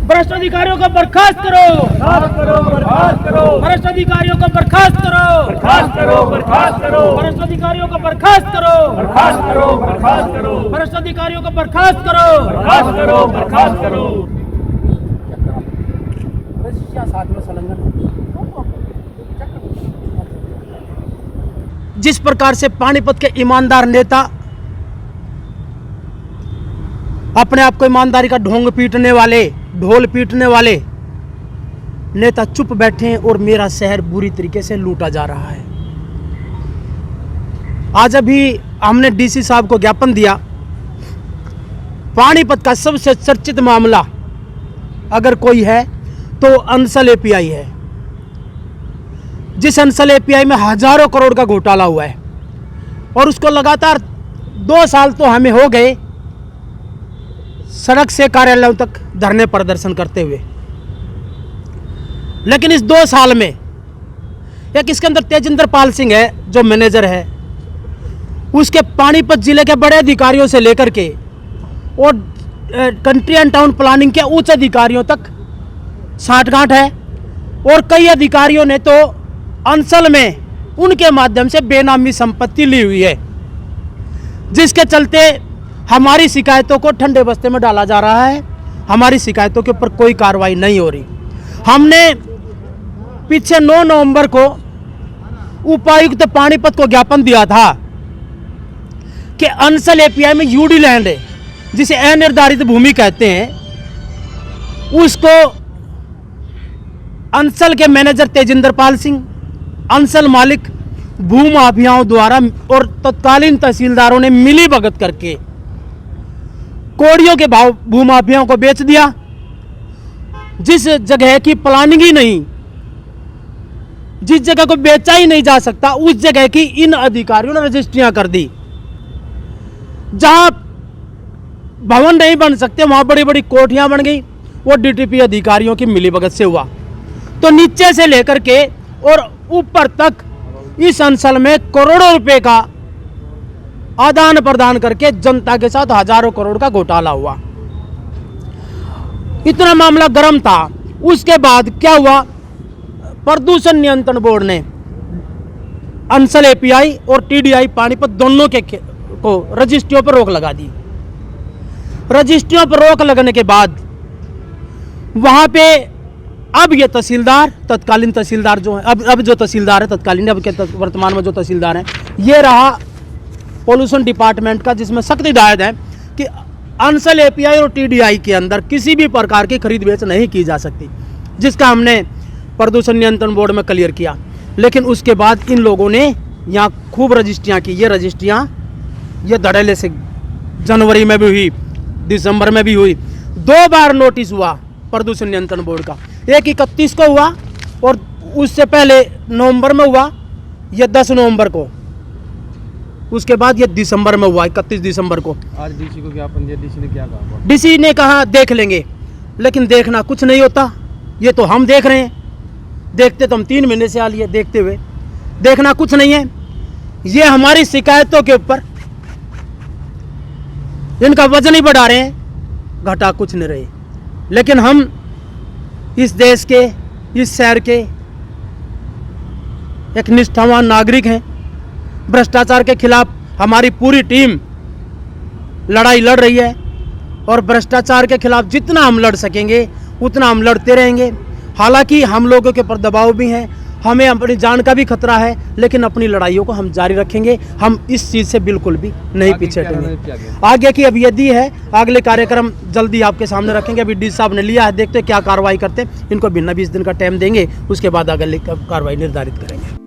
भ्रष्ट अधिकारियों को बर्खास्त करो, बर्खास्त करो, बर्खास्त करो, भ्रष्ट अधिकारियों को बर्खास्त करो, बर्खास्त करो, बर्खास्त करो, भ्रष्ट अधिकारियों को बर्खास्त करो, बर्खास्त करो, बर्खास्त करो, भ्रष्ट अधिकारियों को बर्खास्त करो, बर्खास्त करो, बर्खास्त करो। जिस प्रकार से पानीपत के ईमानदार नेता अपने आप को ईमानदारी का ढोंग पीटने वाले, ढोल पीटने वाले नेता चुप बैठे हैं और मेरा शहर बुरी तरीके से लूटा जा रहा है। आज अभी हमने डीसी साहब को ज्ञापन दिया। पानीपत का सबसे चर्चित मामला अगर कोई है तो अंसल एपीआई है, जिस अंसल एपीआई में हजारों करोड़ का घोटाला हुआ है और उसको लगातार 2 साल तो हमें हो गए सड़क से कार्यालयों तक धरने प्रदर्शन करते हुए। लेकिन इस 2 साल में एक इसके अंदर तेजिंदर पाल सिंह है जो मैनेजर है, उसके पानीपत जिले के बड़े अधिकारियों से लेकर के और कंट्री एंड टाउन प्लानिंग के उच्च अधिकारियों तक साठगांठ है और कई अधिकारियों ने तो अंसल में उनके माध्यम से बेनामी संपत्ति ली हुई है, जिसके चलते हमारी शिकायतों को ठंडे बस्ते में डाला जा रहा है। हमारी शिकायतों के ऊपर कोई कार्रवाई नहीं हो रही। हमने पीछे 9 नवंबर को उपायुक्त पानीपत को ज्ञापन दिया था कि अंसल एपीआई में यूडी लैंड है, जिसे अनिर्धारित भूमि कहते हैं, उसको अंसल के मैनेजर तेजिंदर पाल सिंह, अंसल मालिक भूमाफियाओं द्वारा और तत्कालीन तहसीलदारों ने मिली भगत करके कोड़ियों के भाव भूमाफियाओं को बेच दिया। जिस जगह की प्लानिंग ही नहीं, जिस जगह को बेचा ही नहीं जा सकता, उस जगह की इन अधिकारियों ने रजिस्ट्रियां कर दी। जहां भवन नहीं बन सकते वहां बड़ी बड़ी कोठियां बन गई। वो डीटीपी अधिकारियों की मिलीभगत से हुआ। तो नीचे से लेकर के और ऊपर तक इस अंचल में करोड़ों रुपए का आदान प्रदान करके जनता के साथ हजारों करोड़ का घोटाला हुआ। इतना मामला गर्म था। उसके बाद क्या हुआ, प्रदूषण नियंत्रण बोर्ड ने अंसल एपीआई और टीडीआई पानीपत दोनों के को रजिस्ट्रियों पर रोक लगा दी। रजिस्ट्रियों पर रोक लगने के बाद वहां पे अब ये तहसीलदार, तत्कालीन तहसीलदार जो है, अब जो तहसीलदार है तत्कालीन, अब के वर्तमान में जो तहसीलदार है, ये रहा पोल्यूशन डिपार्टमेंट का, जिसमें सख्त हिदायत है कि अंसल एपीआई और टीडीआई के अंदर किसी भी प्रकार की खरीद बेच नहीं की जा सकती, जिसका हमने प्रदूषण नियंत्रण बोर्ड में क्लियर किया। लेकिन उसके बाद इन लोगों ने यहाँ खूब रजिस्ट्रियाँ की। ये रजिस्ट्रियाँ ये धड़ल्ले से जनवरी में भी हुई, दिसंबर में भी हुई। 2 बार नोटिस हुआ प्रदूषण नियंत्रण बोर्ड का, एक 31 को हुआ और उससे पहले नवंबर में हुआ, यह 10 नवंबर को, उसके बाद ये दिसंबर में हुआ 31 दिसंबर को। आज डीसी को ज्ञापन दिया, डीसी ने क्या कहा? डीसी ने कहा देख लेंगे, लेकिन देखना कुछ नहीं होता। ये तो हम देख रहे हैं, देखते तो हम 3 महीने से आ लिए देखते हुए, देखना कुछ नहीं है। ये हमारी शिकायतों के ऊपर इनका वजन ही बढ़ा रहे हैं, घटा कुछ नहीं रहे। लेकिन हम इस देश के, इस शहर के एक निष्ठावान नागरिक हैं। भ्रष्टाचार के खिलाफ हमारी पूरी टीम लड़ाई लड़ रही है और भ्रष्टाचार के खिलाफ जितना हम लड़ सकेंगे उतना हम लड़ते रहेंगे। हालांकि हम लोगों के ऊपर दबाव भी है, हमें अपनी जान का भी खतरा है, लेकिन अपनी लड़ाइयों को हम जारी रखेंगे। हम इस चीज़ से बिल्कुल भी नहीं पीछे हटेंगे। आगे की अभी यदि है, अगले कार्यक्रम जल्दी आपके सामने रखेंगे। अभी डी साहब ने लिया है, देखते हैं क्या कार्रवाई करते हैं। इनको भी 20 दिन का टाइम देंगे, उसके बाद अगली कार्रवाई निर्धारित करेंगे।